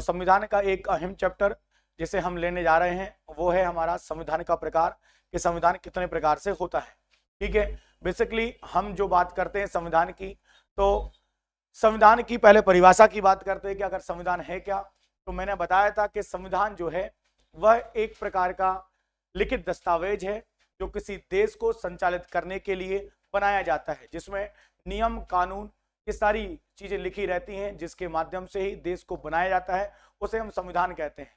संविधान का एक अहम चैप्टर जिसे हम लेने जा रहे हैं वो है हमारा संविधान का प्रकार, कि संविधान कितने प्रकार से होता है। ठीक है, बेसिकली हम जो बात करते हैं संविधान की, तो संविधान की पहले परिभाषा की बात करते हैं कि अगर संविधान है क्या। तो मैंने बताया था कि संविधान जो है वह एक प्रकार का लिखित दस्तावेज है जो किसी देश को संचालित करने के लिए बनाया जाता है, जिसमें नियम कानून ये सारी चीजें लिखी रहती हैं, जिसके माध्यम से ही देश को बनाया जाता है, उसे हम संविधान कहते हैं।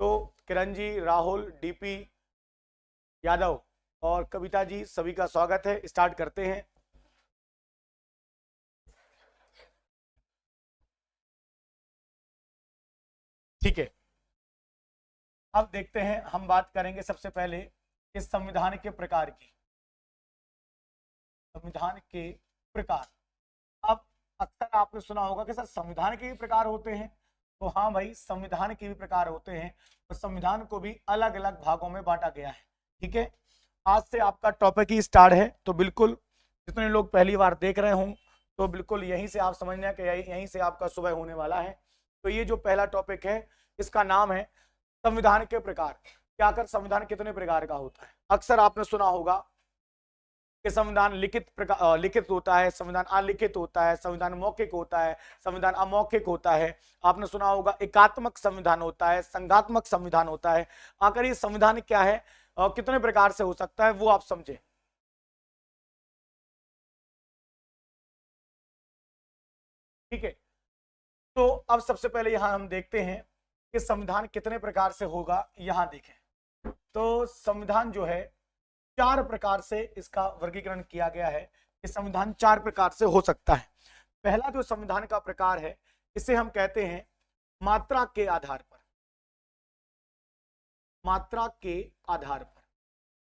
तो किरण जी, राहुल, डीपी यादव और कविता जी, सभी का स्वागत है। स्टार्ट करते हैं। ठीक है, अब देखते हैं, हम बात करेंगे सबसे पहले इस संविधान के प्रकार की। संविधान के प्रकार, अब अक्सर आपने सुना होगा कि सर संविधान के भी प्रकार होते हैं। तो हाँ भाई, संविधान के भी प्रकार होते हैं और संविधान को भी अलग अलग भागों में बांटा गया है। ठीक है, आज से आपका टॉपिक ही स्टार्ट है, तो बिल्कुल जितने लोग पहली बार देख रहे हों तो बिल्कुल यहीं से आप समझना कि यहीं से आपका सुबह होने वाला है। तो ये जो पहला टॉपिक है इसका नाम है संविधान के प्रकार। क्या कर संविधान कितने प्रकार का होता है। अक्सर आपने सुना होगा कि संविधान लिखित होता है, संविधान अलिखित होता है, संविधान मौखिक होता है, संविधान अमौखिक होता है। आपने सुना होगा एकात्मक संविधान होता है, संघात्मक संविधान होता है। आखिर ये संविधान क्या है और कितने प्रकार से हो सकता है वो आप समझे। ठीक है, तो अब सबसे पहले यहां हम देखते हैं कि संविधान कितने प्रकार से होगा। यहां देखें तो संविधान जो है 4 प्रकार से इसका वर्गीकरण किया गया है कि संविधान 4 प्रकार से हो सकता है। पहला जो संविधान का प्रकार है इसे हम कहते हैं मात्रा के आधार पर। मात्रा के आधार पर,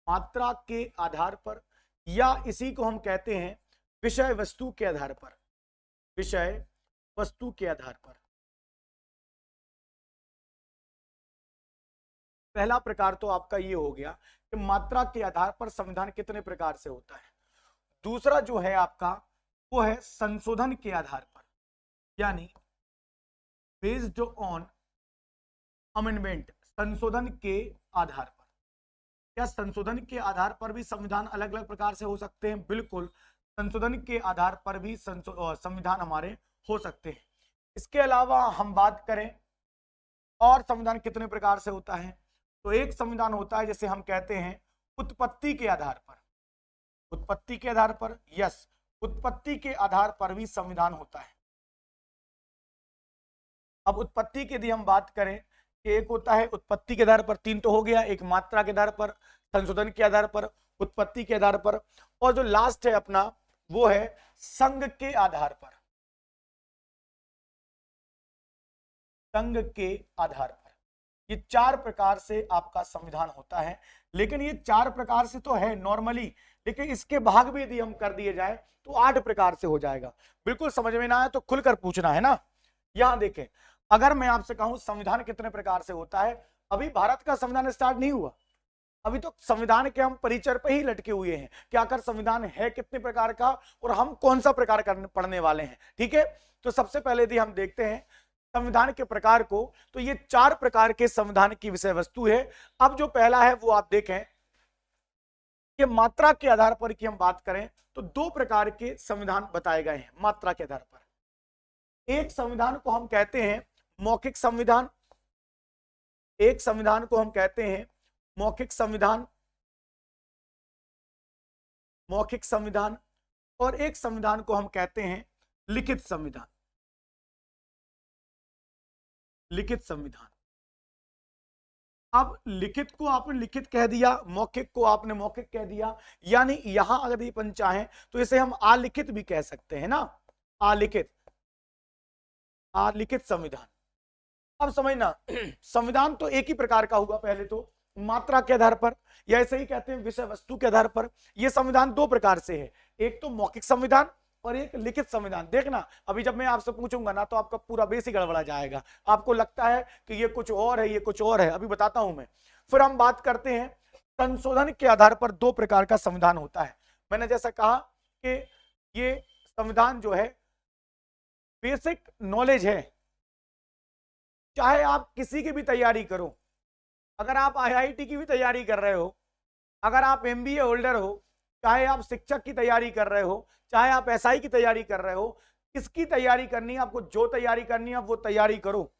मात्रा के आधार पर, या इसी को हम कहते हैं विषय वस्तु के आधार पर। विषय वस्तु के आधार पर पहला प्रकार तो आपका ये हो गया कि मात्रा के आधार पर संविधान कितने प्रकार से होता है। दूसरा जो है आपका वो है संशोधन के आधार पर, यानी बेस्ड ऑन अमेंडमेंट। संशोधन के आधार पर, क्या संशोधन के आधार पर भी संविधान अलग अलग प्रकार से हो सकते हैं। बिल्कुल, संशोधन के आधार पर भी संविधान हमारे हो सकते हैं। इसके अलावा हम बात करें और संविधान कितने प्रकार से होता है, तो एक संविधान होता है जैसे हम कहते हैं उत्पत्ति के आधार पर। उत्पत्ति के आधार पर, यस, उत्पत्ति के आधार पर भी संविधान होता है। अब उत्पत्ति की यदि हम बात करें कि एक होता है उत्पत्ति के आधार पर, 3 तो हो गया, एक मात्रा के आधार पर, संशोधन के आधार पर, उत्पत्ति के आधार पर, और जो लास्ट है अपना वो है संघ के आधार पर। संघ के आधार पर ये 4 प्रकार से आपका संविधान होता है। लेकिन ये 4 प्रकार से तो है नॉर्मली, लेकिन इसके भाग भी यदि हम कर दिए जाए तो 8 प्रकार से हो जाएगा। बिल्कुल समझ में ना आए तो खुलकर पूछना है ना। यहां देखें, अगर मैं आपसे कहूं संविधान कितने प्रकार से होता है, अभी भारत का संविधान स्टार्ट नहीं हुआ, अभी तो संविधान के हम परिचय पे ही लटके हुए हैं कि आखिर संविधान है कितने प्रकार का और हम कौन सा प्रकार पढ़ने वाले हैं। ठीक है, तो सबसे पहले यदि हम देखते हैं संविधान के प्रकार को, तो ये 4 प्रकार के संविधान की विषय वस्तु है। अब जो पहला है वो आप देखें कि मात्रा के आधार पर की हम बात करें तो 2 प्रकार के संविधान बताए गए हैं मात्रा के आधार पर। एक संविधान को हम कहते हैं मौखिक संविधान, एक संविधान को हम कहते हैं मौखिक संविधान, मौखिक संविधान, और एक संविधान को हम कहते हैं लिखित संविधान। लिखित संविधान, अब लिखित को आपने लिखित कह दिया, मौखिक को आपने मौखिक कह दिया, यानी यहां अगर ये अपन चाहें तो इसे हम अलिखित भी कह सकते हैं ना, अलिखित, अलिखित संविधान। अब समझना, संविधान तो एक ही प्रकार का हुआ, पहले तो मात्रा के आधार पर, या ऐसे ही कहते हैं विषय वस्तु के आधार पर। यह संविधान 2 प्रकार से है, एक तो मौखिक संविधान और एक लिखित संविधान। देखना अभी जब मैं आपसे पूछूंगा ना तो आपका पूरा बेस ही गड़बड़ा जाएगा, आपको लगता है कि ये कुछ और है, ये कुछ और है, अभी बताता हूं मैं। फिर हम बात करते हैं संशोधन के आधार पर 2 प्रकार का संविधान होता है। मैंने जैसा कहा कि ये संविधान जो है बेसिक नॉलेज है, चाहे आप किसी की भी तैयारी करो, अगर आप आईआईटी की भी तैयारी कर रहे हो, अगर आप एमबीए होल्डर हो, चाहे आप शिक्षक की तैयारी कर रहे हो, चाहे आप एसआई की तैयारी कर रहे हो, किसकी तैयारी करनी है, आपको जो तैयारी करनी है वो तैयारी करो,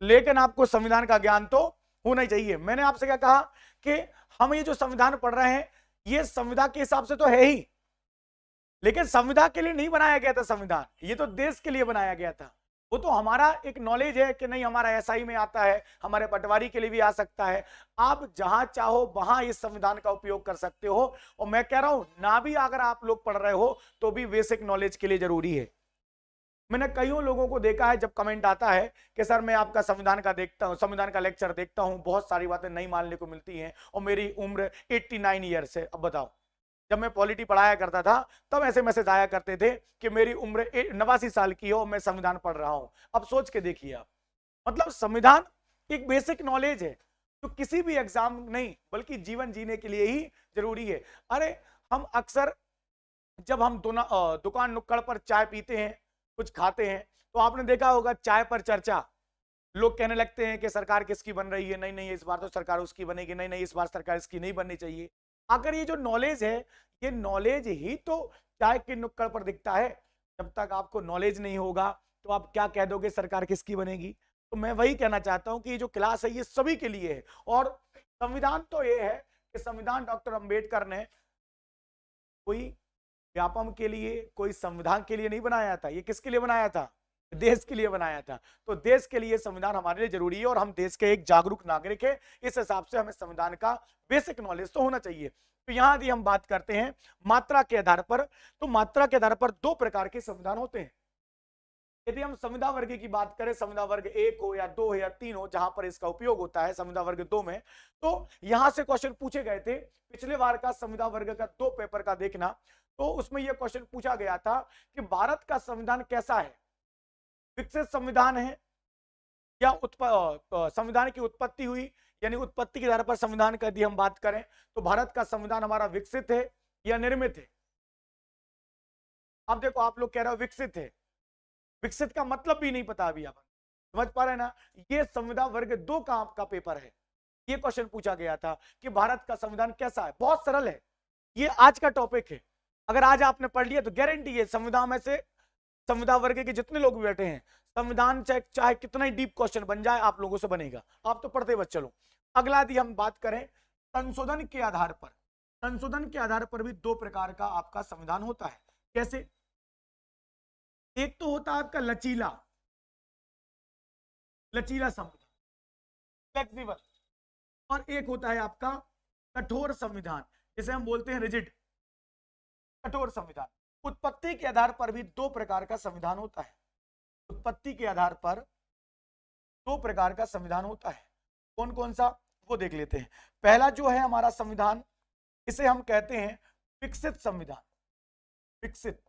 लेकिन आपको संविधान का ज्ञान तो होना ही चाहिए। मैंने आपसे क्या कहा कि हम ये जो संविधान पढ़ रहे हैं ये संविधान के हिसाब से तो है ही, लेकिन संविधान के लिए नहीं बनाया गया था, संविधान ये तो देश के लिए बनाया गया था। वो तो हमारा एक नॉलेज है कि नहीं, हमारा एसआई में आता है, हमारे पटवारी के लिए भी आ सकता है। आप जहां चाहो वहां इस संविधान का उपयोग कर सकते हो, और मैं कह रहा हूं ना भी अगर आप लोग पढ़ रहे हो तो भी बेसिक नॉलेज के लिए जरूरी है। मैंने कईयों लोगों को देखा है जब कमेंट आता है कि सर मैं आपका संविधान का देखता हूं, संविधान का लेक्चर देखता हूं, बहुत सारी बातें नहीं मानने को मिलती हैं और मेरी उम्र 89 ईयर्स है। अब बताओ, जब मैं पॉलिटी पढ़ाया करता था तब ऐसे मैसेज आया करते थे कि मेरी उम्र 89 साल की है और मैं संविधान पढ़ रहा हूं। अब सोच के देखिए आप, मतलब संविधान एक बेसिक नॉलेज है तो किसी भी एग्जाम नहीं बल्कि जीवन जीने के लिए ही जरूरी है। अरे हम अक्सर जब हम दुकान नुक्कड़ पर चाय पीते हैं, कुछ खाते हैं, तो आपने देखा होगा चाय पर चर्चा, लोग कहने लगते हैं कि सरकार किसकी बन रही है, नहीं नहीं इस बार तो सरकार उसकी बनेगी, नहीं नहीं इस बार सरकार इसकी नहीं बननी चाहिए। अगर ये जो नॉलेज है, ये नॉलेज ही तो चाय की नुक्कड़ पर दिखता है। जब तक आपको नॉलेज नहीं होगा तो आप क्या कह दोगे सरकार किसकी बनेगी। तो मैं वही कहना चाहता हूं कि ये जो क्लास है ये सभी के लिए है। और संविधान तो ये है कि संविधान डॉक्टर अंबेडकर ने कोई व्यापम के लिए, कोई संविधान के लिए नहीं बनाया था, ये किसके लिए बनाया था, देश के लिए बनाया था। तो देश के लिए संविधान हमारे लिए जरूरी है और हम देश के एक जागरूक नागरिक है, इस हिसाब से हमें संविधान का बेसिक नॉलेज तो होना चाहिए। तो यहां यदि हम बात करते हैं मात्रा के आधार पर, तो मात्रा के आधार पर दो प्रकार के संविधान होते हैं। यदि हम संविधान वर्ग की बात करें, संविधान वर्ग 1 हो या 2 हो या 3 हो, जहां पर इसका उपयोग होता है संविधान वर्ग 2 में, तो यहां से क्वेश्चन पूछे गए थे। पिछले बार का संविधान वर्ग का 2 पेपर का देखना, तो उसमें यह क्वेश्चन पूछा गया था कि भारत का संविधान कैसा है, विकसित संविधान है या संविधान की उत्पत्ति हुई, यानी उत्पत्ति के आधार पर संविधान का यदि हम बात करें तो भारत का संविधान हमारा विकसित है या निर्मित है। अब देखो आप लोग कह रहे हो विकसित है, विकसित का मतलब भी नहीं पता अभी, आप समझ पा रहे हैं ना। ये संविधान वर्ग 2 का आपका पेपर है, ये क्वेश्चन पूछा गया था कि भारत का संविधान कैसा है। बहुत सरल है, ये आज का टॉपिक है। अगर आज आपने पढ़ लिया तो गारंटी है संविधान में से, संविधान वर्ग के जितने लोग बैठे हैं, संविधान चाहे चाहे कितना ही डीप क्वेश्चन बन जाए आप लोगों से बनेगा, आप तो पढ़ते बच चलो। अगला यदि हम बात करें संशोधन के आधार पर, संशोधन के आधार पर भी दो प्रकार का आपका संविधान होता है। कैसे, एक तो होता है आपका लचीला, लचीला संविधान, फ्लेक्सिबल, और एक होता है आपका कठोर संविधान, जिसे हम बोलते हैं रिजिड, कठोर संविधान। उत्पत्ति के आधार पर भी दो प्रकार का संविधान होता है, उत्पत्ति के आधार पर दो प्रकार का संविधान होता है। कौन कौन सा वो देख लेते हैं। पहला जो है हमारा संविधान, इसे हम कहते हैं विकसित संविधान, विकसित,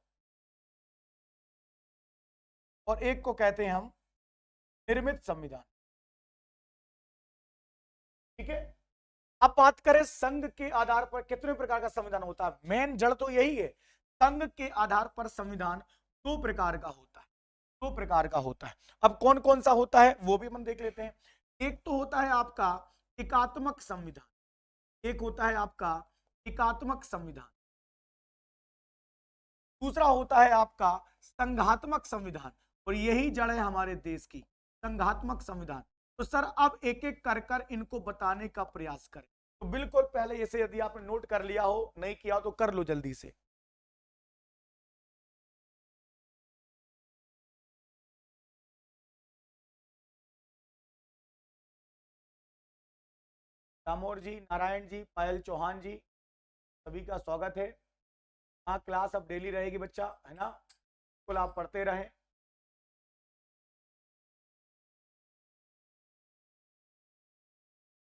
और एक को कहते हैं हम निर्मित संविधान। ठीक है, अब बात करें संघ के आधार पर कितने प्रकार का संविधान होता है, मेन जड़ तो यही है। संघ के आधार पर संविधान दो प्रकार का होता है, दो प्रकार का होता है। अब कौन कौन सा होता है वो भी हम देख लेते हैं। एक तो होता है आपका एकात्मक संविधान, एक होता है आपका एकात्मक संविधान, दूसरा होता है आपका संघात्मक संविधान, और यही जड़ है हमारे देश की, संघात्मक संविधान। तो सर अब एक एक कर कर इनको बताने का प्रयास करें। तो बिल्कुल पहले इसे यदि आपने नोट कर लिया हो, नहीं किया हो तो कर लो जल्दी से। दामोर जी, नारायण जी, पायल चौहान जी, सभी का स्वागत है। हाँ, क्लास अब डेली रहेगी बच्चा, है ना, बिल्कुल आप पढ़ते रहें।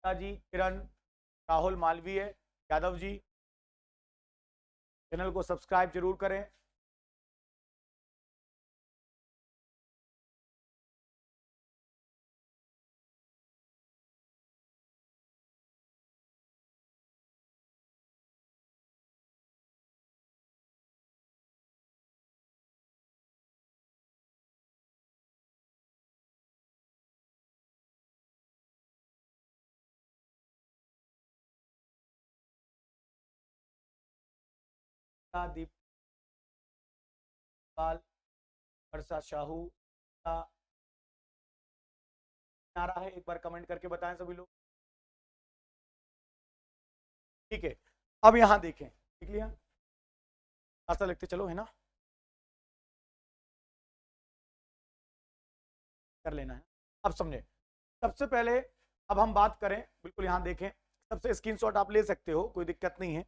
जी, किरण, राहुल मालवीय, यादव जी, चैनल को सब्सक्राइब जरूर करें। दीप पाल, वर्षा साहू का आ रहा है, एक बार कमेंट करके बताएं सभी लोग। ठीक है, अब यहां देखें, देख लिया, ऐसा लिखते चलो, है ना, कर लेना है। अब समझे, सबसे पहले अब हम बात करें, बिल्कुल यहां देखें, सबसे स्क्रीनशॉट आप ले सकते हो, कोई दिक्कत नहीं है।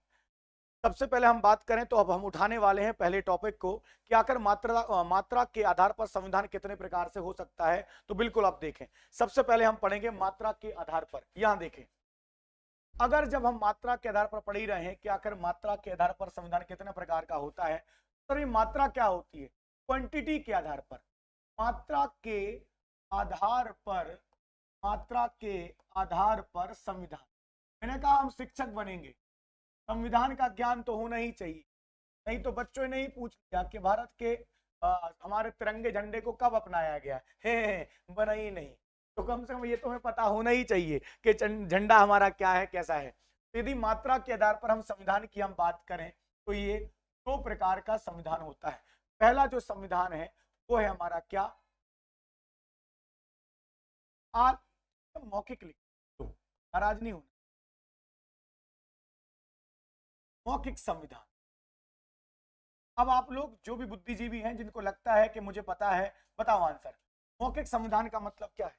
सबसे पहले हम बात करें तो अब हम उठाने वाले हैं पहले टॉपिक को कि आखिर मात्रा के आधार पर संविधान कितने प्रकार से हो सकता है। तो बिल्कुल आप देखें, सबसे पहले हम पढ़ेंगे मात्रा के आधार पर। यहां देखें, अगर जब हम मात्रा के आधार पर पढ़ ही रहे हैं कि आखिर मात्रा के आधार पर संविधान कितने प्रकार का होता है, तो ये मात्रा क्या होती है? क्वांटिटी के आधार पर, मात्रा के आधार पर, मात्रा के आधार पर संविधान। मैंने कहा हम शिक्षक बनेंगे, संविधान का ज्ञान तो होना ही चाहिए, नहीं तो बच्चों ने ही पूछ लिया कि भारत के हमारे तिरंगे झंडे को कब अपनाया गया है, बना ही नहीं, तो कम से कम ये तो हमें पता होना ही चाहिए कि झंडा हमारा क्या है, कैसा है। तो यदि मात्रा के आधार पर हम संविधान की हम बात करें तो ये दो प्रकार का संविधान होता है। पहला जो संविधान है वो है हमारा क्या, मौखिक लिख, नाराज नहीं होना, मौखिक संविधान। अब आप लोग जो भी बुद्धिजीवी हैं जिनको लगता है कि मुझे पता है, बताओ आंसर, मौखिक संविधान का मतलब क्या है,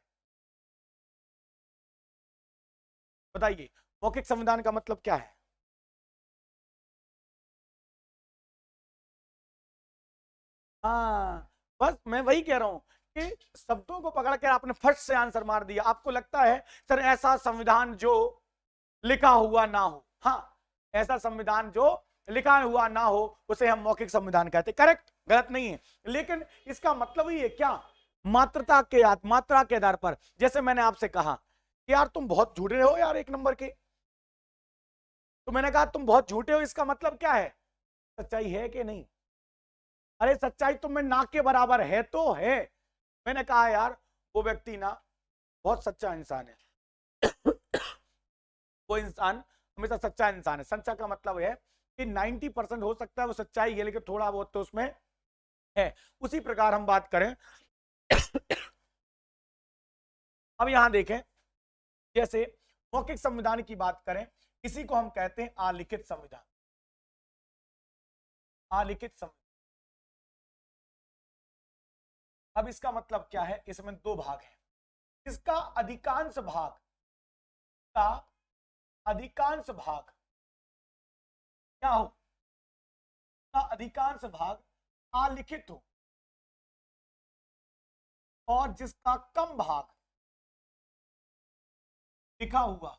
बताइए, मौखिक संविधान का मतलब क्या है? हाँ, बस मैं वही कह रहा हूं कि शब्दों को पकड़ कर आपने फट से आंसर मार दिया। आपको लगता है सर ऐसा संविधान जो लिखा हुआ ना हो, हाँ, ऐसा संविधान जो लिखा हुआ ना हो उसे हम मौखिक संविधान कहते हैं, करेक्ट, गलत नहीं है। लेकिन इसका मतलब ही है क्या, मात्रा के आधार पर। जैसे मैंने आपसे कहा कि यार तुम बहुत झूठे हो यार, एक नंबर के, तो मैंने कहा तुम बहुत झूठे हो, इसका मतलब क्या है, सच्चाई है कि नहीं? अरे सच्चाई तुम में नाक के बराबर है तो है। मैंने कहा यार वो व्यक्ति ना बहुत सच्चा इंसान है, वो इंसान हमेशा सच्चा इंसान है। सच्चा का मतलब है कि 90% हो सकता है वो सच्चाई है, लेकिन थोड़ा बहुत तो उसमें है। उसी प्रकार हम बात करें अब यहां देखें, जैसे मौखिक संविधान की बात करें, इसी को हम कहते हैं आलिखित संविधान, आलिखित संविधान। अब इसका मतलब क्या है, इसमें दो भाग हैं। इसका अधिकांश भाग का अधिकांश भाग क्या हो, का अधिकांश भाग आलिखित हो, और जिसका कम भाग लिखा हुआ,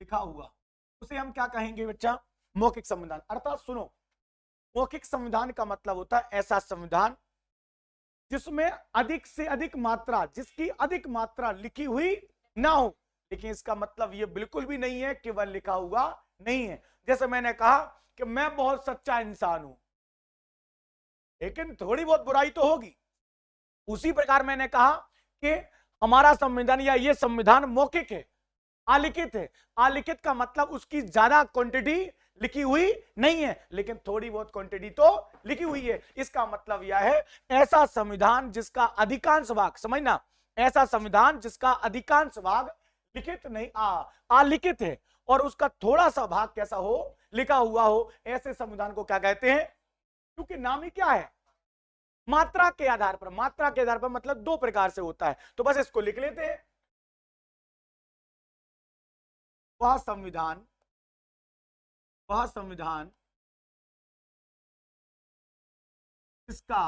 लिखा हुआ, उसे हम क्या कहेंगे बच्चा, मौखिक संविधान। अर्थात सुनो, मौखिक संविधान का मतलब होता है ऐसा संविधान जिसमें अधिक से अधिक मात्रा, जिसकी अधिक मात्रा लिखी हुई ना हो। लेकिन इसका मतलब यह बिल्कुल भी नहीं है कि वह लिखा हुआ नहीं है। जैसे मैंने कहा कि मैं बहुत सच्चा इंसान हूं, लेकिन थोड़ी बहुत बुराई तो होगी। उसी प्रकार मैंने कहा कि हमारा संविधान या ये संविधान मौखिक है, आलिखित है। आलिखित का मतलब उसकी ज्यादा क्वांटिटी लिखी हुई नहीं है, लेकिन थोड़ी बहुत क्वांटिटी तो लिखी हुई है। इसका मतलब यह है ऐसा संविधान जिसका अधिकांश भाग, समझना, ऐसा संविधान जिसका अधिकांश भाग लिखित नहीं, आलिखित है, और उसका थोड़ा सा भाग कैसा हो, लिखा हुआ हो, ऐसे संविधान को क्या कहते हैं? क्योंकि नाम ही क्या है, मात्रा के आधार पर। मात्रा के आधार पर मतलब दो प्रकार से होता है, तो बस इसको लिख लेते हैं। वह संविधान, वह संविधान इसका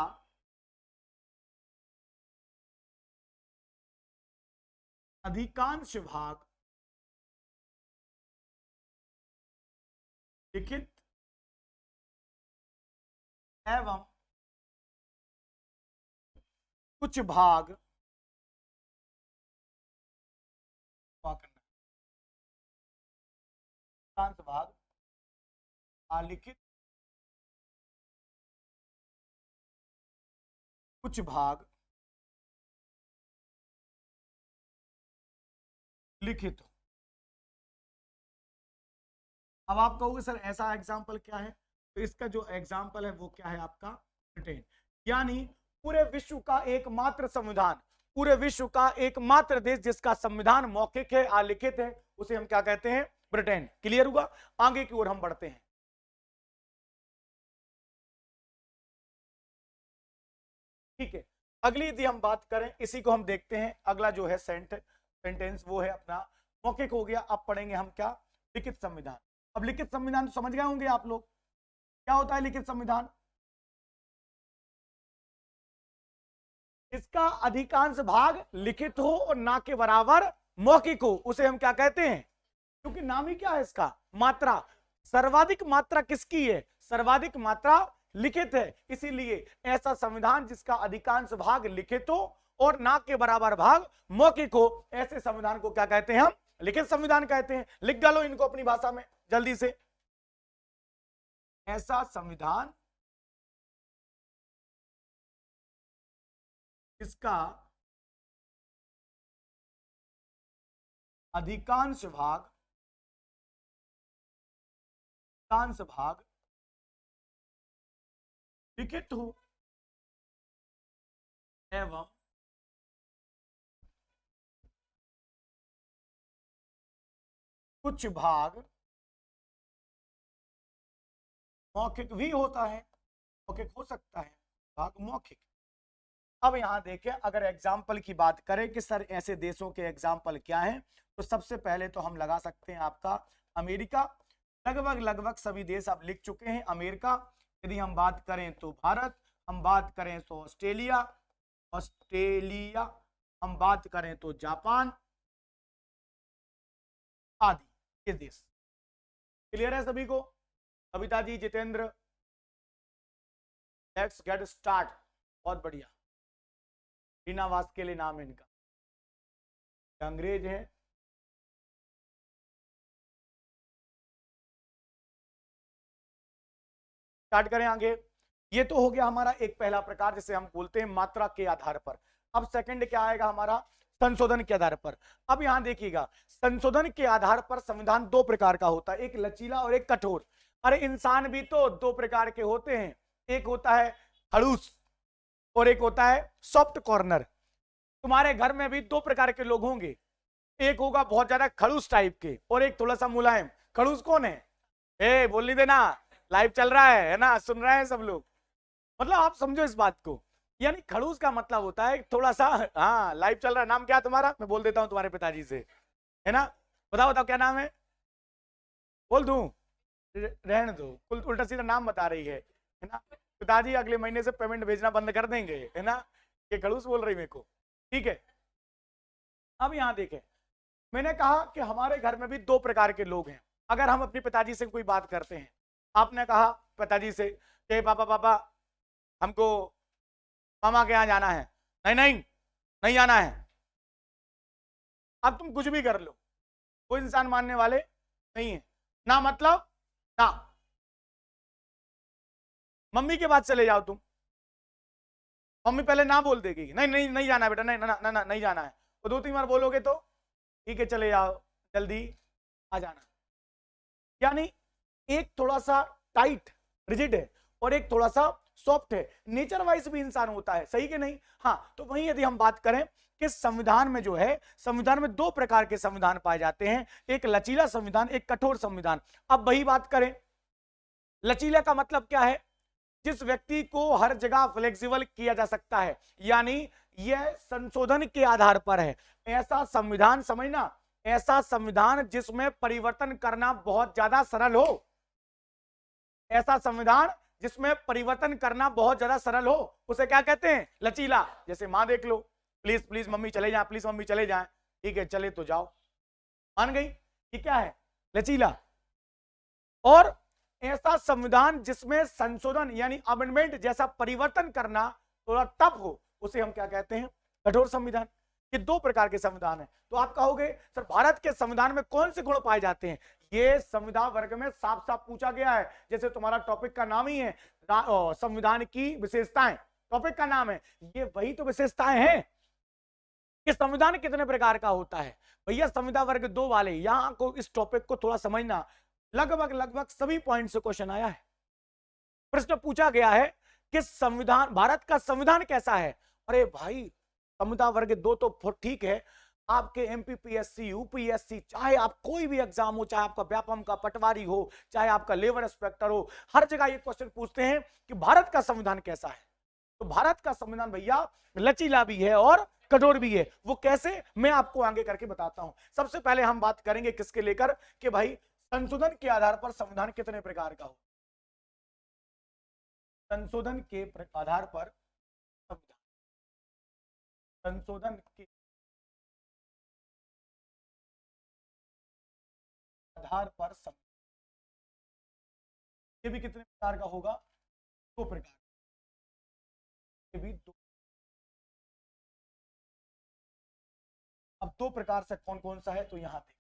अधिकांश भाग लिखित एवं कुछ भाग अधिकांश भाग अलिखित, कुछ भाग लिखित। अब आप कहोगे सर ऐसा एग्जाम्पल क्या है, तो इसका जो एग्जाम्पल है वो क्या है आपका ब्रिटेन। यानी पूरे विश्व का एकमात्र संविधान, पूरे विश्व का एकमात्र देश जिसका संविधान मौखिक है, अलिखित है, उसे हम क्या कहते हैं, ब्रिटेन। क्लियर हुआ? आगे की ओर हम बढ़ते हैं। ठीक है, अगली यदि हम बात करें, इसी को हम देखते हैं। अगला जो है सेंटेंस वो है अपना मौखिक हो गया। अब पढ़ेंगे हम क्या, लिखित संविधान। अब लिखित संविधान तो समझ गए होंगे आप लोग, क्या होता है लिखित संविधान? इसका अधिकांश भाग लिखित हो और ना के बराबर मौखिक हो, उसे हम क्या कहते हैं? क्योंकि नाम ही क्या है इसका, मात्रा। सर्वाधिक मात्रा किसकी है? सर्वाधिक मात्रा लिखित है। इसीलिए ऐसा संविधान जिसका अधिकांश भाग लिखित हो और ना के बराबर भाग मौखिक हो, ऐसे संविधान को क्या कहते हैं? हम लिखित संविधान कहते हैं। लिख डालो इनको अपनी भाषा में जल्दी से। ऐसा संविधान इसका अधिकांश भाग लिखित हो एवं कुछ भाग मौखिक भी होता है, मौखिक हो सकता है, भाग मौखिक। अब यहां देखें, अगर एग्जाम्पल की बात करें कि सर ऐसे देशों के एग्जाम्पल क्या हैं, तो सबसे पहले तो हम लगा सकते हैं आपका अमेरिका। लगभग सभी देश आप लिख चुके हैं। अमेरिका, यदि हम बात करें तो भारत, हम बात करें तो ऑस्ट्रेलिया, हम बात करें तो जापान आदि ये देश। क्लियर है सभी को? Kavita ji, Jitendra, let's get start. बहुत बढ़िया। रीना वास के लिए नाम है इनका, अंग्रेज है। स्टार्ट करें आगे। ये तो हो गया हमारा एक पहला प्रकार जिसे हम बोलते हैं मात्रा के आधार पर। अब सेकंड क्या आएगा हमारा, संशोधन के आधार पर। अब यहां देखिएगा, संशोधन के आधार पर संविधान दो प्रकार का होता है, एक लचीला और एक कठोर। अरे इंसान भी तो दो प्रकार के होते हैं, एक होता है खड़ूस और एक होता है सॉफ्ट कॉर्नर। तुम्हारे घर में भी दो प्रकार के लोग होंगे, एक होगा बहुत ज्यादा खड़ूस टाइप के और एक थोड़ा सा मुलायम। खड़ूस कौन है? ए बोल नहीं देना, लाइव चल रहा है ना, सुन रहे हैं सब लोग। मतलब आप समझो इस बात को, यानी खड़ूस का मतलब होता है थोड़ा सा, हाँ लाइव चल रहा है। नाम क्या है तुम्हारा? मैं बोल देता हूं तुम्हारे पिताजी से, है ना? बताओ बताओ क्या नाम है? बोल दूं? रहने दो, उल्टा सीधा नाम बता रही है ना? पिताजी अगले महीने से पेमेंट भेजना बंद कर देंगे, है ना? ये खड़ूस बोल रही मेरे को। ठीक है, अब यहां देखें, मैंने कहा कि हमारे घर में भी दो प्रकार के लोग हैं। अगर हम अपने पिताजी से कोई बात करते हैं, आपने कहा पिताजी से कि पापा पापा हमको मामा के यहाँ जाना है, नहीं नहीं नहीं जाना है। अब तुम कुछ भी कर लो, कोई इंसान मानने वाले नहीं है ना, मतलब ना। मम्मी के बाद चले जाओ तुम, मम्मी पहले ना बोल देगी, नहीं नहीं नहीं जाना है बेटा, नहीं ना ना ना नहीं जाना है। तो दो तीन बार बोलोगे तो ठीक है चले जाओ, जल्दी आ जाना। यानी एक थोड़ा सा टाइट रिजिड है और एक थोड़ा सा सॉफ्ट है। नेचर वाइज भी इंसान होता है, सही कि नहीं? हाँ, तो वहीं यदि हम बात करें कि संविधान में जो है, संविधान में दो प्रकार के संविधान पाए जाते हैं, एक लचीला संविधान, एक कठोर संविधान। अब वही बात करें, लचीला का मतलब क्या है? जिस व्यक्ति को हर जगह फ्लेक्सिबल किया जा सकता है, यानी यह संशोधन के आधार पर है। ऐसा संविधान समझना, ऐसा संविधान जिसमें परिवर्तन करना बहुत ज्यादा सरल हो, ऐसा संविधान जिसमें परिवर्तन करना बहुत ज्यादा सरल हो, उसे क्या कहते हैं? लचीला। जैसे मां देख लो, प्लीज प्लीज मम्मी चले जाए, प्लीज मम्मी चले जाए, ठीक है चले तो जाओ, मान गई? ये क्या है? लचीला। और ऐसा संविधान जिसमें संशोधन यानी अमेंडमेंट जैसा परिवर्तन करना थोड़ा टफ हो, उसे हम क्या कहते हैं? कठोर संविधान। ये दो प्रकार के संविधान है। तो आप कहोगे सर भारत के संविधान में कौन से गुण पाए जाते हैं? ये संविधान वर्ग में साफ साफ पूछा गया है, जैसे तुम्हारा टॉपिक का नाम ही है संविधान की विशेषताएं, टॉपिक का नाम है, ये वही तो विशेषताएं हैं कि संविधान कितने प्रकार का होता है। भैया संविधान वर्ग दो वाले, यहां को इस टॉपिक को थोड़ा समझना, लगभग लगभग सभी पॉइंट से क्वेश्चन आया है। प्रश्न पूछा गया है कि संविधान, भारत का संविधान कैसा है। अरे भाई, संविधान वर्ग 2 तो ठीक है, आपके एमपीपीएससी, यूपीएससी, चाहे आप कोई भी एग्जाम हो, चाहे आपका व्यापम का पटवारी हो, चाहे आपका लेबर इंस्पेक्टर हो, हर जगह ये क्वेश्चन पूछते हैं कि भारत का संविधान कैसा है। तो भारत का संविधान भैया लचीला भी है और कठोर भी है। वो कैसे, मैं आपको आगे करके बताता हूं। सबसे पहले हम बात करेंगे किसके लेकर, कि भाई संशोधन के आधार पर संविधान कितने प्रकार का हो। संशोधन के आधार पर संविधान, संशोधन के आधार पर संविधान, ये भी कितने प्रकार का होगा, 2 प्रकार, ये भी 2। अब 2 प्रकार से कौन कौन सा है, तो यहां पे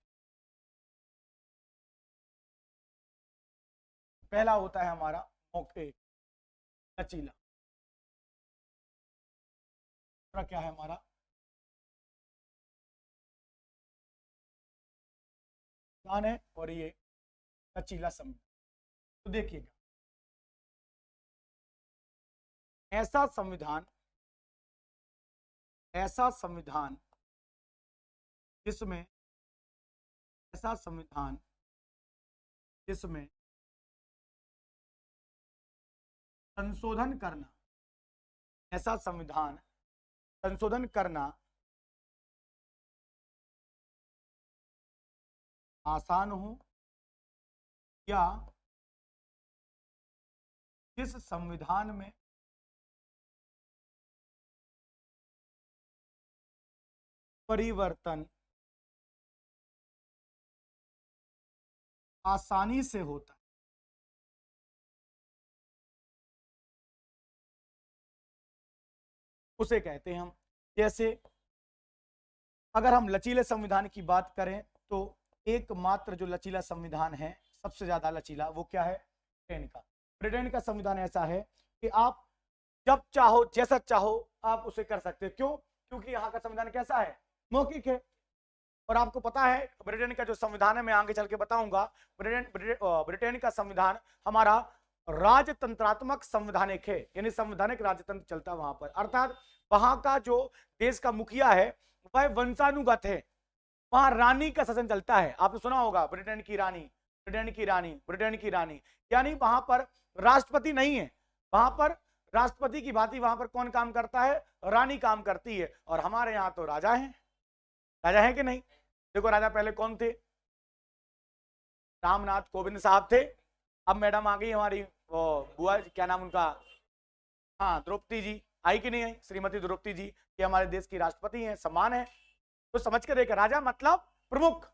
पहला होता है हमारा मौखिक लचीला, दूसरा क्या है हमारा संविधान है, और ये लचीला संविधान। तो देखिएगा, ऐसा संविधान, ऐसा संविधान जिसमें, ऐसा संविधान जिसमें संशोधन करना, ऐसा संविधान संशोधन करना आसान हो, या जिस संविधान में परिवर्तन आसानी से होता है, उसे कहते हैं हम। जैसे अगर हम लचीले संविधान की बात करें तो एकमात्र जो लचीला संविधान है, सबसे ज्यादा लचीला, वो क्या है, ब्रिटेन का। ब्रिटेन का संविधान ऐसा है कि आप जब चाहो, जैसा चाहो, आप उसे कर सकते हो। क्यों? क्योंकि यहाँ का संविधान कैसा है, मौखिक है। और आपको पता है ब्रिटेन का जो संविधान है, मैं आगे चल के बताऊंगा, ब्रिटेन का संविधान हमारा राजतंत्रात्मक संवैधानिक है, यानी संवैधानिक राजतंत्र चलता है वहां पर। अर्थात वहां का जो देश का मुखिया है वह वंशानुगत है, वहां रानी का शासन चलता है। आपने सुना होगा ब्रिटेन की रानी, ब्रिटेन की रानी, ब्रिटेन की रानी, यानी वहां पर राष्ट्रपति नहीं है। वहां पर राष्ट्रपति की भांति वहां पर कौन काम करता है, रानी काम करती है। और हमारे यहाँ तो राजा हैं, राजा है कि नहीं। देखो राजा पहले कौन थे, रामनाथ कोविंद साहब थे। अब मैडम आ गई हमारी, वो बुआ, क्या नाम उनका, हाँ द्रौपदी जी, आई कि नहीं आई, श्रीमती द्रौपदी जी, ये हमारे देश की राष्ट्रपति हैं, सम्मान है। तो समझ के देखा, राजा मतलब प्रमुख।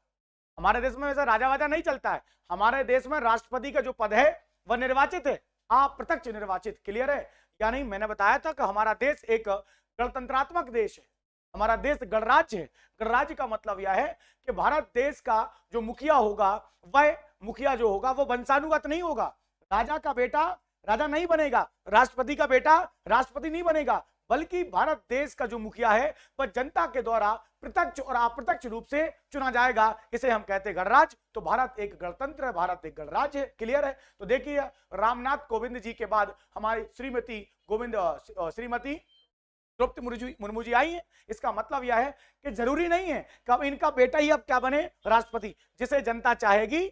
हमारे देश में वैसा राजा वाजा नहीं चलता है। हमारे देश में राष्ट्रपति का जो पद है वह निर्वाचित है, अप्रत्यक्ष निर्वाचित। क्लियर है? यानी मैंने बताया था कि हमारा देश एक गणतंत्रात्मक देश है, हमारा देश गणराज्य है। गणराज्य का मतलब यह है कि भारत देश का जो मुखिया होगा, वह मुखिया जो होगा वो वंशानुगत नहीं होगा। राजा का बेटा राजा नहीं बनेगा, राष्ट्रपति का बेटा राष्ट्रपति नहीं बनेगा, बल्कि भारत देश का जो मुखिया है वह जनता के द्वारा प्रत्यक्ष और अप्रत्यक्ष रूप से चुना जाएगा। इसे हम कहते हैं गणराज्य। तो भारत एक गणतंत्र है, भारत एक गणराज्य है। क्लियर है? तो देखिए रामनाथ कोविंद जी के बाद हमारी श्रीमती द्रौपदी मुर्मू जी आई है। इसका मतलब यह है कि जरूरी नहीं है कि अब इनका बेटा ही अब क्या बने, राष्ट्रपति। जिसे जनता चाहेगी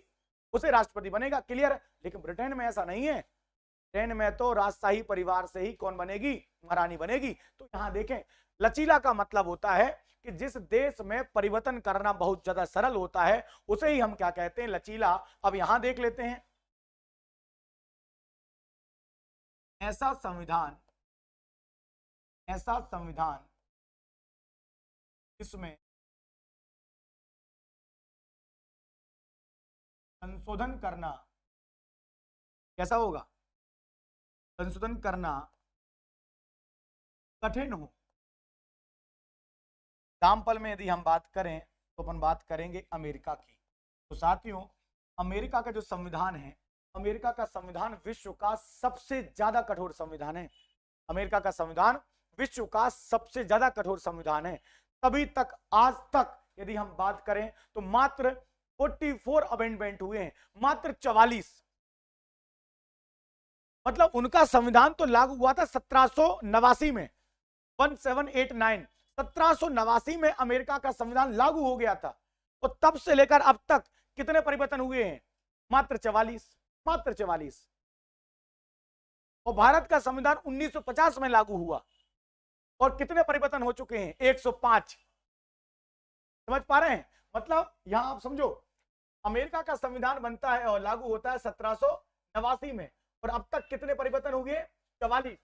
उसे राष्ट्रपति बनेगा। क्लियर है? लेकिन ब्रिटेन में ऐसा नहीं है। ब्रिटेन में तो राजशाही परिवार से ही कौन बनेगी, महारानी बनेगी। तो यहां देखें, लचीला का मतलब होता है कि जिस देश में परिवर्तन करना बहुत ज्यादा सरल होता है उसे ही हम क्या कहते हैं, लचीला। अब यहां देख लेते हैं, ऐसा संविधान इसमें संशोधन करना कैसा होगा, संशोधन करना कठिन हो। एग्जाम्पल में यदि हम बात करें तो अपन बात करेंगे अमेरिका की। तो साथियों, अमेरिका का जो संविधान है, अमेरिका का संविधान विश्व का सबसे ज्यादा कठोर संविधान है। अमेरिका का संविधान विश्व का सबसे ज्यादा कठोर संविधान है। तभी तक, आज तक यदि हम बात करें तो मात्र 44 अमेंडमेंट हुए हैं, मात्र 44। मतलब उनका संविधान तो लागू हुआ था 1789 में, 1789, 1789 में अमेरिका का संविधान लागू हो गया था, और तब से लेकर अब तक कितने परिवर्तन हुए हैं? मात्र 44, मात्र 44। और भारत का संविधान 1950 में लागू हुआ, और कितने परिवर्तन हो चुके हैं? 105। समझ पा रहे हैं? मतलब यहां आप समझो, अमेरिका का संविधान बनता है और लागू होता है 1789 में, और अब तक कितने परिवर्तन हो गए? 44।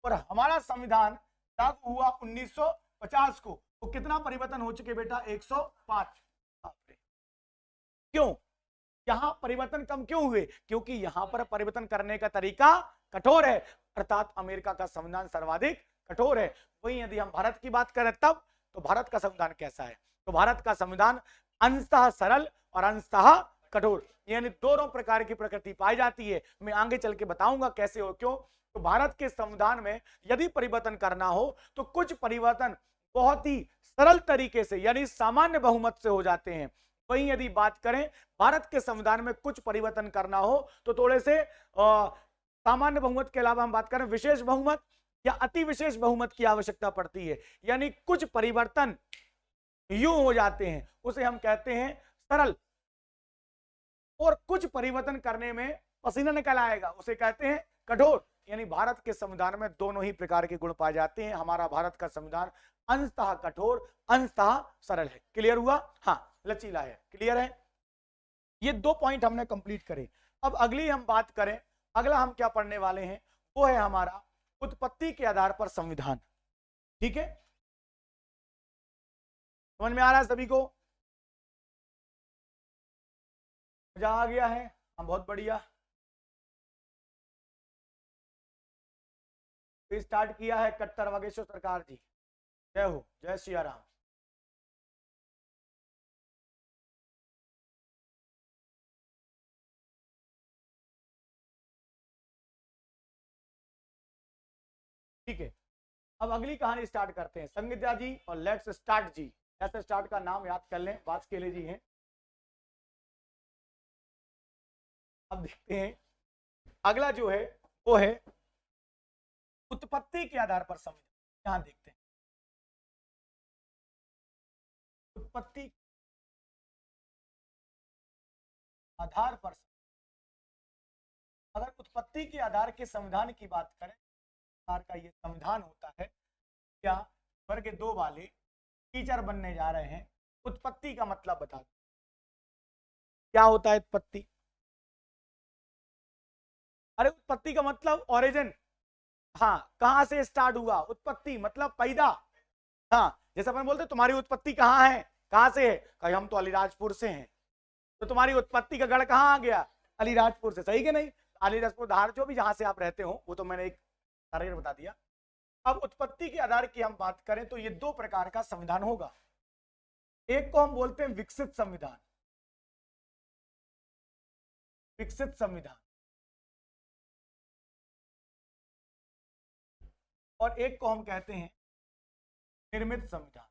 और हमारा संविधान लागू हुआ 1950 को, तो कितना परिवर्तन हो चुके बेटा? 105। क्यों? यहां परिवर्तन कम क्यों हुए? क्योंकि यहां पर परिवर्तन करने का तरीका कठोर है, अर्थात अमेरिका का संविधान सर्वाधिक कठोर है। वहीं यदि हम भारत की बात करें तब, तो भारत का संविधान कैसा है? तो भारत का संविधान अंशतः सरल और अंशतः कठोर, यानी दोनों प्रकार की प्रकृति पाई जाती है। मैं आगे चल के बताऊंगा कैसे और क्यों। तो भारत के संविधान में यदि परिवर्तन करना हो तो कुछ परिवर्तन बहुत ही सरल तरीके से, यानी सामान्य बहुमत से हो जाते हैं। वहीं यदि बात करें भारत के संविधान में कुछ परिवर्तन करना हो तो थोड़े से सामान्य बहुमत के अलावा हम बात करें विशेष बहुमत या अति विशेष बहुमत की आवश्यकता पड़ती है। यानी कुछ परिवर्तन यूं हो जाते हैं, उसे हम कहते हैं सरल, और कुछ परिवर्तन करने में पसीना निकल आएगा, उसे कहते हैं कठोर। यानी भारत के संविधान में दोनों ही प्रकार के गुण पाए जाते हैं। हमारा भारत का संविधान अंशतः कठोर, अंशतः सरल है। क्लियर हुआ? हाँ, लचीला है। क्लियर है? ये 2 पॉइंट हमने कंप्लीट करे। अब अगली हम बात करें, अगला हम क्या पढ़ने वाले हैं, वो है हमारा उत्पत्ति के आधार पर संविधान। ठीक है, समझ में आ रहा है सभी को? मजा आ गया है? हाँ, बहुत बढ़िया। स्टार्ट किया है कट्टर वागेश्वर सरकार जी, जय हो, जय सिया राम। ठीक है, अब अगली कहानी स्टार्ट करते हैं। संगीता जी और लेट्स स्टार्ट जी, ऐसे स्टार्ट का नाम याद कर लें, वाजपेयी जी हैं। अब देखते हैं अगला जो है वो है उत्पत्ति के आधार पर संविधान। यहां देखते हैं उत्पत्ति आधार पर। अगर उत्पत्ति के आधार के संविधान की बात करें, आधार का ये संविधान होता है। क्या वर्ग 2 वाले टीचर बनने जा रहे हैं, उत्पत्ति का मतलब बता दो क्या होता है उत्पत्ति? अरे उत्पत्ति का मतलब ओरिजिन, हाँ, कहां से स्टार्ट हुआ। उत्पत्ति मतलब पैदा। हाँ, जैसे अपन बोलते तुम्हारी उत्पत्ति कहाँ है, कहां से है, कहीं हम तो अलीराजपुर से हैं, तो तुम्हारी उत्पत्ति का गढ़ कहाँ आ गया? अलीराजपुर से। सही कि नहीं? अलीराजपुर धार, जो भी जहां से आप रहते हो, वो तो मैंने एक टारगेट बता दिया। अब उत्पत्ति के आधार की हम बात करें तो ये 2 प्रकार का संविधान होगा। एक को हम बोलते हैं विकसित संविधान, विकसित संविधान, और एक को हम कहते हैं निर्मित संविधान।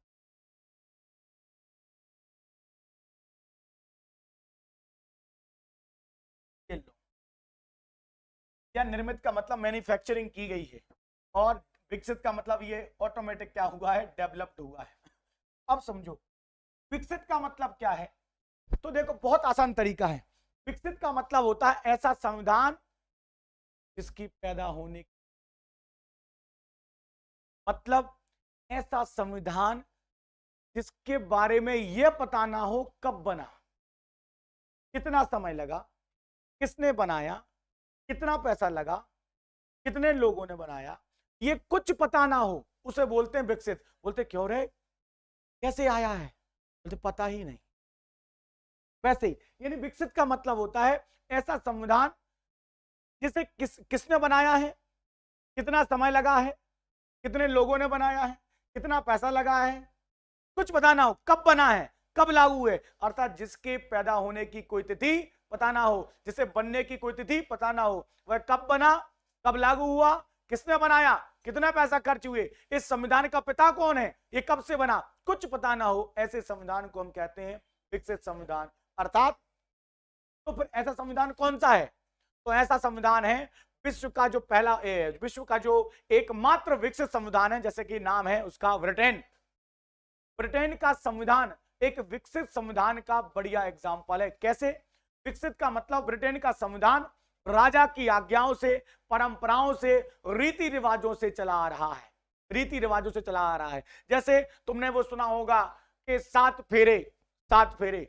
या निर्मित का मतलब मैन्युफैक्चरिंग की गई है, और विकसित का मतलब ये ऑटोमेटिक क्या हुआ है, डेवलप्ड हुआ है। अब समझो विकसित का मतलब क्या है, तो देखो बहुत आसान तरीका है। विकसित का मतलब होता है ऐसा संविधान जिसकी पैदा होने, मतलब ऐसा संविधान जिसके बारे में यह पता ना हो कब बना, कितना समय लगा, किसने बनाया, कितना पैसा लगा, कितने लोगों ने बनाया, ये कुछ पता ना हो, उसे बोलते हैं विकसित। बोलते क्यों रे, कैसे आया है? बोलते पता ही नहीं। वैसे ही यानी विकसित का मतलब होता है ऐसा संविधान जिसे किसने बनाया है, कितना समय लगा है, कितने लोगों ने बनाया है, कितना पैसा लगा है, कुछ पता ना हो, कब बना है, कब लागू हुए, अर्थात जिसके पैदा होने की कोई तिथि पता ना हो, जिसे बनने की कोई तिथि पता ना हो, वह कब बना, कब लागू हुआ, किसने बनाया, कितना पैसा खर्च हुए, इस संविधान का पिता कौन है, ये कब से बना, कुछ पता ना हो, ऐसे संविधान को हम कहते हैं विकसित संविधान। अर्थात तो फिर ऐसा संविधान कौन सा है? तो ऐसा संविधान है विश्व का जो पहला विश्व का जो एकमात्र विकसित संविधान है, जैसे कि नाम है उसका ब्रिटेन। ब्रिटेन का संविधान एक विकसित संविधान का बढ़िया एग्जाम्पल है। कैसे विकसित का मतलब, ब्रिटेन का संविधान राजा की आज्ञाओं से, परंपराओं से, रीति रिवाजों से चला आ रहा है, रीति रिवाजों से चला आ रहा है। जैसे तुमने वो सुना होगा कि 7 फेरे, 7 फेरे।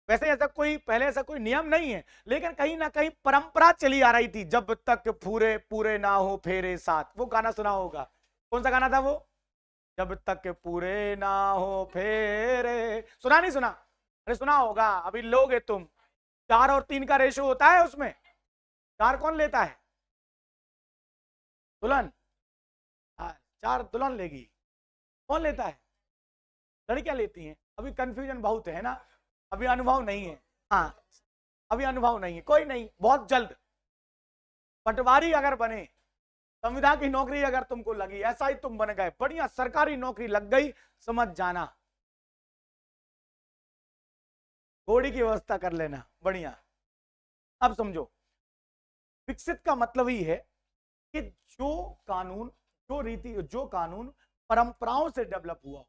वैसे ऐसा कोई पहले ऐसा कोई नियम नहीं है, लेकिन कहीं ना कहीं परंपरा चली आ रही थी, जब तक पूरे पूरे ना हो फेरे 7। वो गाना सुना होगा, कौन सा गाना था वो? जब तक पूरे ना हो फेरे, सुना नहीं सुना? अरे सुना होगा, अभी लोगे तुम। 4 और 3 का रेशो होता है उसमें। 4 कौन लेता है? दुल्हन। 4 दुल्हन लेगी, कौन लेता है? लड़कियां लेती हैं। अभी कंफ्यूजन बहुत है ना, अभी अनुभव नहीं है। हाँ, अभी अनुभव नहीं है, कोई नहीं, बहुत जल्द। पटवारी अगर बने, संविदा की नौकरी अगर तुमको लगी, ऐसा ही तुम बन गए, बढ़िया सरकारी नौकरी लग गई, समझ जाना, घोड़ी की व्यवस्था कर लेना, बढ़िया। अब समझो, विकसित का मतलब ही है कि जो कानून, जो कानून परंपराओं से डेवलप हुआ हो,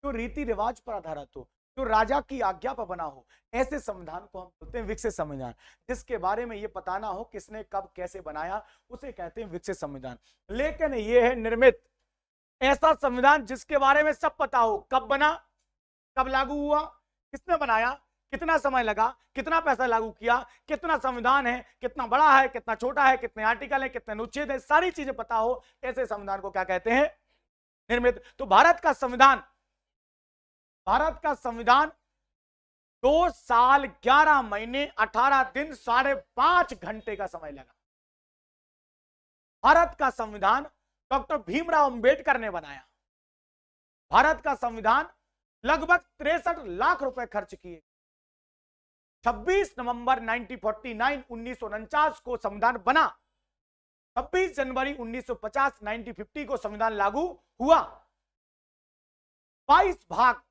जो रीति रिवाज पर आधारित हो, जो राजा की आज्ञा पर बना हो, ऐसे संविधान को हम बोलते हैं विकसित संविधान। जिसके बारे में ये पता ना हो किसने कब कैसे बनाया, उसे कहते हैं विकसित संविधान। लेकिन ये है निर्मित, ऐसा संविधान जिसके बारे में सब पता हो, कब बना, कब लागू हुआ, किसने बनाया, कितना समय लगा, कितना पैसा लागू किया, कितना संविधान है, कितना बड़ा है, कितना छोटा है, कितने आर्टिकल है, कितने अनुच्छेद है, सारी चीजें पता हो, ऐसे संविधान को क्या कहते हैं? निर्मित। तो भारत का संविधान, भारत का संविधान 2 साल 11 महीने 18 दिन 5.5 घंटे का समय लगा। भारत का संविधान डॉक्टर भीमराव अंबेडकर ने बनाया। भारत का संविधान लगभग 63 लाख रुपए खर्च किए। 26 नवंबर 1949 को संविधान बना। 26 जनवरी 1950 को संविधान लागू हुआ। 22 भाग,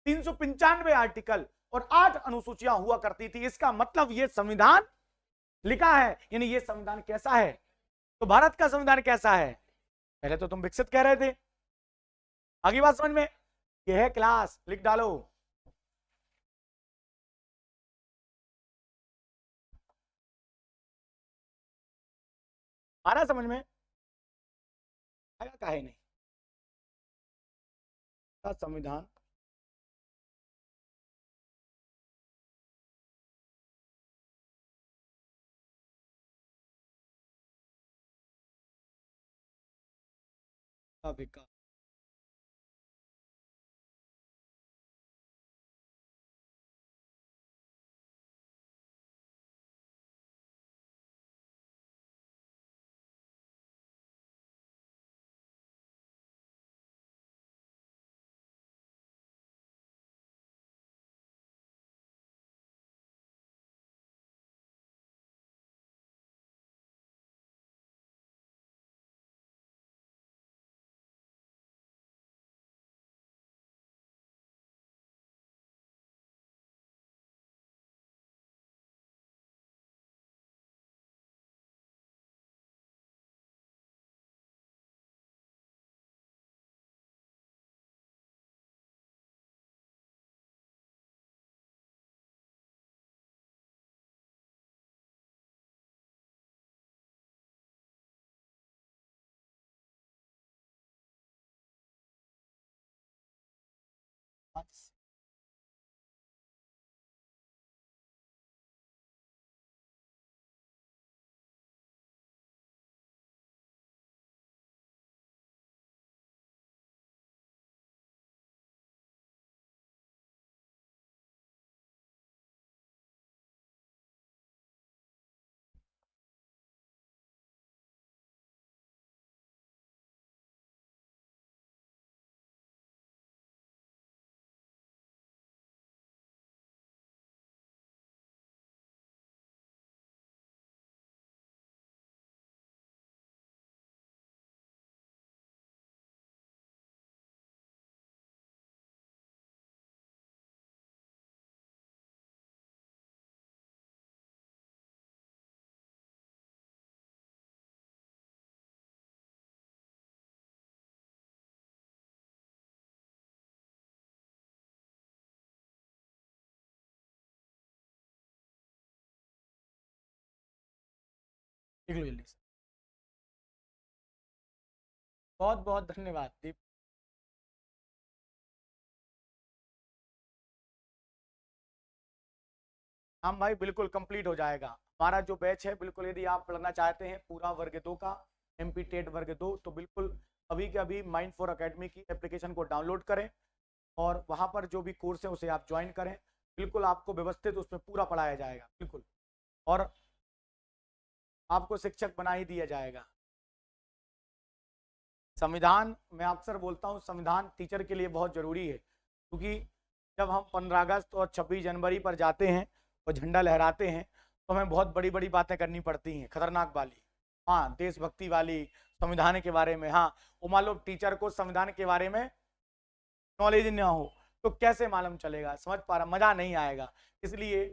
395 आर्टिकल और 8 अनुसूचियां हुआ करती थी। इसका मतलब यह संविधान लिखा है, यानी यह संविधान कैसा है? तो भारत का संविधान कैसा है? पहले तो तुम विकसित कह रहे थे, आगे बात समझ में? यह है क्लास, लिख डालो। आ रहा समझ में? आया काहे नहीं? संविधान का विकास लिख लो जल्दी से। बहुत बहुत धन्यवाद दीप। हाँ भाई बिल्कुल कंप्लीट हो जाएगा हमारा जो बैच है। बिल्कुल यदि आप पढ़ना चाहते हैं पूरा वर्ग 2 का एमपी टेट वर्ग 2 तो बिल्कुल अभी के अभी माइंड फॉर अकेडमी की एप्लीकेशन को डाउनलोड करें और वहां पर जो भी कोर्स है उसे आप ज्वाइन करें। बिल्कुल आपको व्यवस्थित उसमें पूरा पढ़ाया जाएगा बिल्कुल, और आपको शिक्षक बना ही दिया जाएगा। संविधान, मैं अक्सर बोलता हूँ संविधान टीचर के लिए बहुत जरूरी है, क्योंकि जब हम 15 अगस्त और 26 जनवरी पर जाते हैं और झंडा लहराते हैं तो हमें बहुत बड़ी बड़ी बातें करनी पड़ती हैं, खतरनाक वाली, हाँ देशभक्ति वाली, संविधान के बारे में। हाँ वो मान लो टीचर को संविधान के बारे में नॉलेज ना हो तो कैसे मालूम चलेगा, समझ पा रहा, मजा नहीं आएगा। इसलिए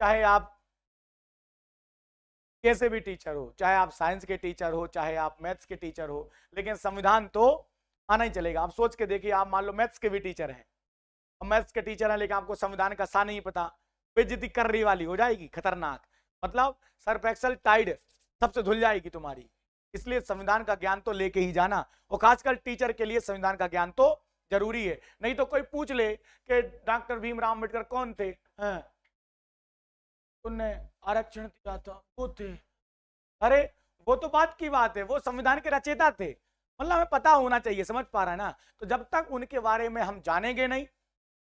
चाहे आप कैसे भी टीचर हो, चाहे आप साइंस के टीचर हो, चाहे आप मैथ्स के टीचर हो, लेकिन संविधान तो आना ही चलेगा। आप सोच के देखिए, आप मान लो मैथ्स के भी टीचर हैं, मैथ्स के टीचर हैं लेकिन आपको संविधान का सा नहीं पता, बेइज्जती कर रही वाली हो जाएगी, खतरनाक, मतलब सर्फ एक्सल टाइड सबसे धुल जाएगी तुम्हारी। इसलिए संविधान का ज्ञान तो लेके ही जाना, और खासकर टीचर के लिए संविधान का ज्ञान तो जरूरी है। नहीं तो कोई पूछ ले कि डॉक्टर भीमराव अम्बेडकर कौन थे, उनने आरक्षण दिया था, वो थे, अरे वो तो बात की बात है, वो संविधान के रचयिता थे, मतलब हमें पता होना चाहिए, समझ पा रहा है ना। तो जब तक उनके बारे में हम जानेंगे नहीं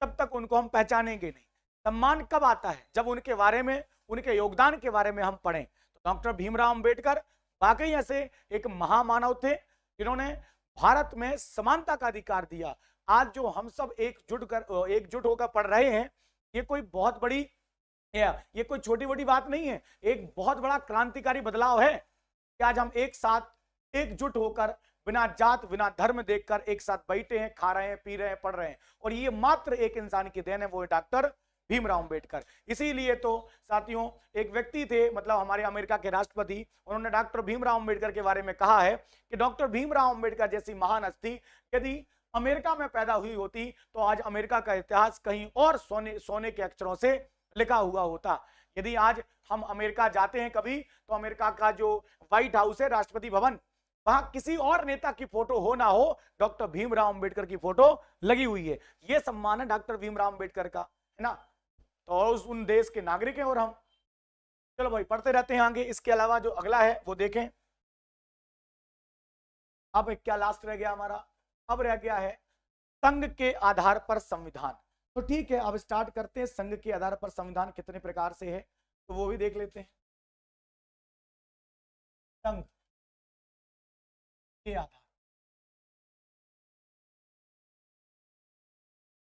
तब तक उनको हम पहचानेंगे नहीं। सम्मान कब आता है, जब उनके बारे में, उनके योगदान के बारे में हम पढ़ें। तो डॉक्टर भीमराव अम्बेडकर वाकई ऐसे एक महामानव थे जिन्होंने भारत में समानता का अधिकार दिया। आज जो हम सब एकजुट होकर पढ़ रहे हैं, ये कोई बहुत बड़ी, ये कोई छोटी बड़ी बात नहीं है, एक बहुत बड़ा क्रांतिकारी बदलाव है कि आज हम एक साथ एकजुट होकर बिना जात बिना धर्म देखकर एक साथ बैठे हैं, खा रहे हैं, पी रहे हैं, पढ़ रहे हैं, और ये मात्र एक इंसान की देन है, वो है डॉक्टर भीमराव अम्बेडकर। इसीलिए तो साथियों एक व्यक्ति थे, मतलब हमारे अमेरिका के राष्ट्रपति, उन्होंने डॉक्टर भीमराव अम्बेडकर के बारे में कहा है कि डॉक्टर भीमराव अम्बेडकर जैसी महान हस्ती यदि अमेरिका में पैदा हुई होती तो आज अमेरिका का इतिहास कहीं और सोने के अक्षरों से लिखा हुआ होता। यदि आज हम अमेरिका जाते हैं कभी, तो अमेरिका का जो व्हाइट हाउस है, राष्ट्रपति भवन, वहां किसी और नेता की फोटो हो ना हो, डॉक्टर भीमराव अम्बेडकर की फोटो लगी हुई है। यह सम्मान है डॉक्टर भीमराव अम्बेडकर का, है ना। तो उन देश के नागरिक हैं और हम, चलो भाई पढ़ते रहते हैं आगे। इसके अलावा जो अगला है वो देखें। अब क्या लास्ट रह गया हमारा, अब रह गया है संघ के आधार पर संविधान। तो ठीक है, अब स्टार्ट करते हैं। संघ के आधार पर संविधान कितने प्रकार से है तो वो भी देख लेते हैं। संघ के आधार,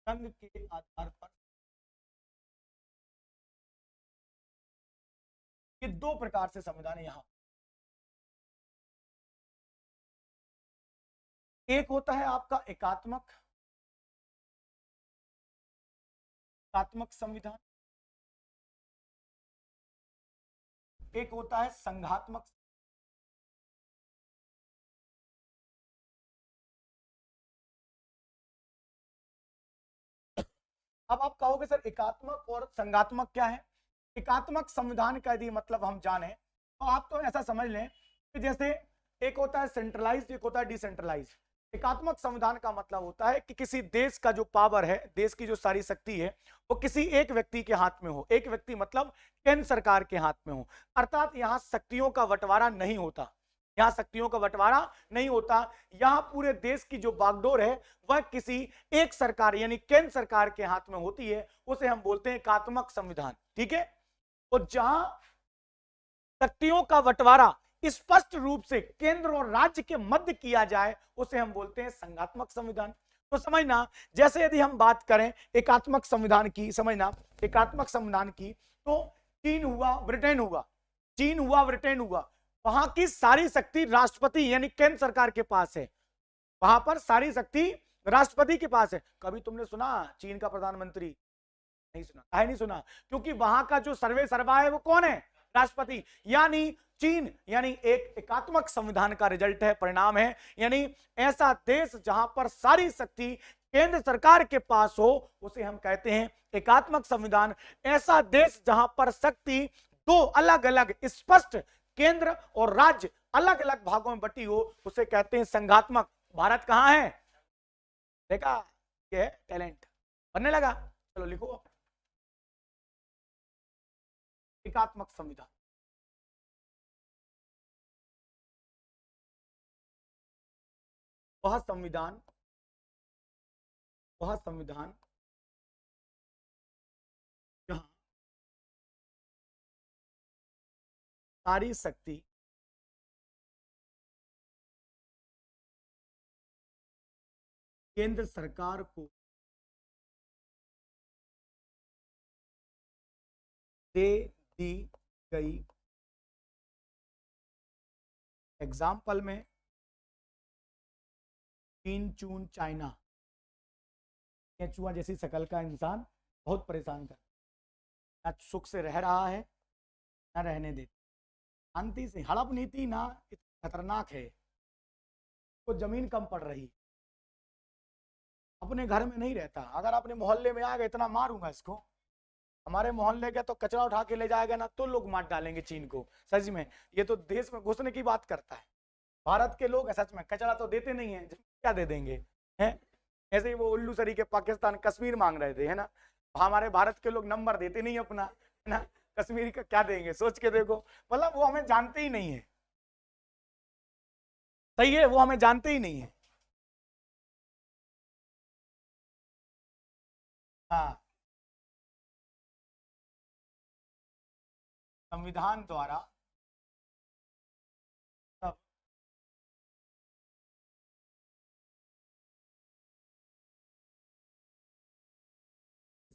संघ के आधार पर ये दो प्रकार से संविधान है। यहां एक होता है आपका एकात्मक संविधान, एक होता है संघात्मक। अब आप कहोगे सर एकात्मक और संघात्मक क्या है। एकात्मक संविधान का यदि मतलब हम जाने तो आप तो ऐसा समझ लें कि जैसे एक होता है सेंट्रलाइज्ड, एक होता है डिसेंट्रलाइज्ड। एकात्मक संविधान का मतलब होता है कि किसी देश का जो पावर है, देश की जो सारी शक्ति है, वो किसी एक व्यक्ति के हाथ में हो। एक व्यक्ति मतलब केंद्र सरकार के हाथ में हो, अर्थात यहां शक्तियों का बंटवारा नहीं होता, यहां शक्तियों का बंटवारा नहीं होता। यहां पूरे देश की जो बागडोर है वह किसी एक सरकार यानी केंद्र सरकार के हाथ में होती है, उसे हम बोलते हैं एकात्मक संविधान। ठीक है, और जहां शक्तियों का बंटवारा स्पष्ट रूप से केंद्र और राज्य के मध्य किया जाए, उसे हम बोलते हैं संघात्मक संविधान। तो समझना, जैसे यदि हम बात करें एकात्मक संविधान की, समझना एकात्मक संविधान की, तो चीन हुआ, ब्रिटेन हुआ, चीन हुआ, ब्रिटेन हुआ, वहां की सारी शक्ति राष्ट्रपति यानी केंद्र सरकार के पास है, वहां पर सारी शक्ति राष्ट्रपति के पास है। कभी तुमने सुना चीन का प्रधानमंत्री? नहीं सुना, है नहीं सुना, क्योंकि वहां का जो सर्वे सर्वा है वो कौन है? राष्ट्रपति। यानी चीन यानी एक एकात्मक संविधान का रिजल्ट है, परिणाम है। यानी ऐसा देश जहां पर सारी शक्ति केंद्र सरकार के पास हो, उसे हम कहते हैं एकात्मक संविधान। ऐसा देश जहां पर शक्ति दो अलग अलग स्पष्ट केंद्र और राज्य अलग अलग भागों में बटी हो उसे कहते हैं संघात्मक। भारत कहां है? देखा, ये है टैलेंट। बनने लगा, चलो लिखो। एकात्मक संविधान। वह संविधान जहां सारी शक्ति केंद्र सरकार को दे दी गई। एग्जाम्पल में चीन, चून, चाइना। चूहा जैसी शकल का इंसान बहुत परेशान कर, ना सुख से रह रहा है ना रहने देती। शांति से हड़प नीति ना खतरनाक है, तो जमीन कम पड़ रही, अपने घर में नहीं रहता। अगर अपने मोहल्ले में आ गए इतना मारूंगा इसको। हमारे मोहल्ले के तो कचरा उठा के ले जाएगा ना तो लोग मार डालेंगे चीन को। सच में ये तो देश में घुसने की बात करता है। भारत के लोग सच में कचरा तो देते नहीं है, क्या दे देंगे हैं? ऐसे ही वो उल्लू सरी के पाकिस्तान कश्मीर मांग रहे थे, है ना। हमारे भारत के लोग नंबर देते नहीं अपना, है ना। कश्मीर का क्या देंगे, सोच के देखो। मतलब वो हमें जानते ही नहीं है। सही है, वो हमें जानते ही नहीं है। हाँ, संविधान द्वारा सब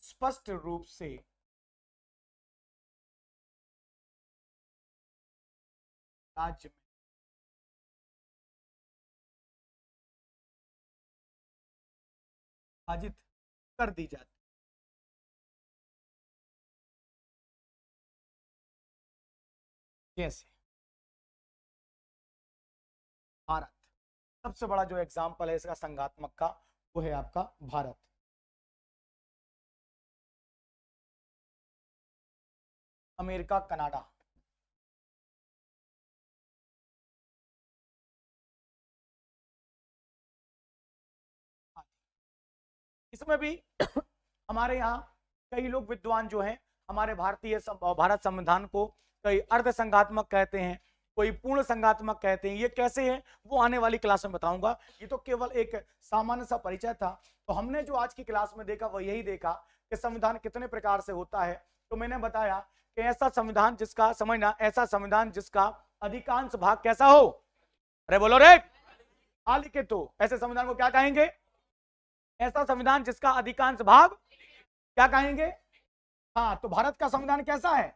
स्पष्ट रूप से राज्य में विभाजित कर दी जाती। कैसे? भारत सबसे बड़ा जो एग्जाम्पल है इसका संघात्मक का, वो है आपका भारत। America, Canada. इसमें भी हमारे यहाँ कई लोग विद्वान जो हैं हमारे भारत संविधान को कई अर्ध संघात्मक कहते हैं, कोई पूर्ण संघात्मक कहते हैं। ये कैसे है वो आने वाली क्लास में बताऊंगा। ये तो केवल एक सामान्य सा परिचय था। तो हमने जो आज की क्लास में देखा वो यही देखा कि संविधान कितने प्रकार से होता है। तो मैंने बताया कि ऐसा संविधान जिसका, समझना, ऐसा संविधान जिसका अधिकांश भाग कैसा हो। अरे बोलो रे, लिखे तो ऐसे संविधान को क्या कहेंगे? ऐसा संविधान जिसका अधिकांश भाग क्या कहेंगे? हाँ, तो भारत का संविधान कैसा है?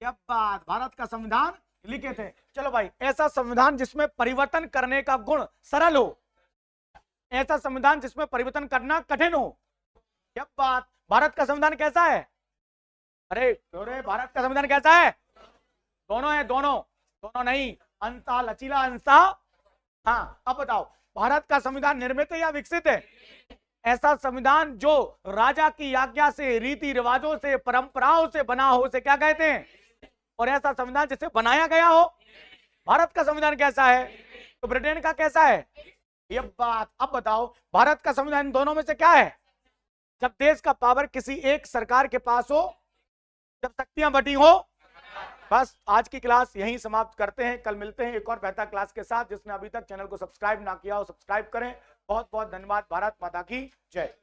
क्या बात, भारत का संविधान लिखे थे। चलो भाई, ऐसा संविधान जिसमें परिवर्तन करने का गुण सरल हो, ऐसा संविधान जिसमें परिवर्तन करना कठिन हो। क्या बात, भारत का संविधान कैसा है? अरे भारत का संविधान कैसा है? दोनों है, दोनों। दोनों नहीं, अंसा लचीला अंसा। हाँ, अब बताओ, भारत का संविधान निर्मित है या विकसित है? ऐसा संविधान जो राजा की आज्ञा से, रीति रिवाजों से, परंपराओं से बना हो उसे क्या कहते हैं? और ऐसा संविधान जिसे बनाया गया हो। भारत का संविधान कैसा है? तो ब्रिटेन का कैसा है? ये बात। अब बताओ, भारत का संविधान दोनों में से क्या है? जब देश का पावर किसी एक सरकार के पास हो, जब शक्तियां बटी हो। बस आज की क्लास यहीं समाप्त करते हैं। कल मिलते हैं एक और बेहतर क्लास के साथ। जिसने अभी तक चैनल को सब्सक्राइब ना किया हो सब्सक्राइब करें। बहुत बहुत धन्यवाद। भारत माता की जय।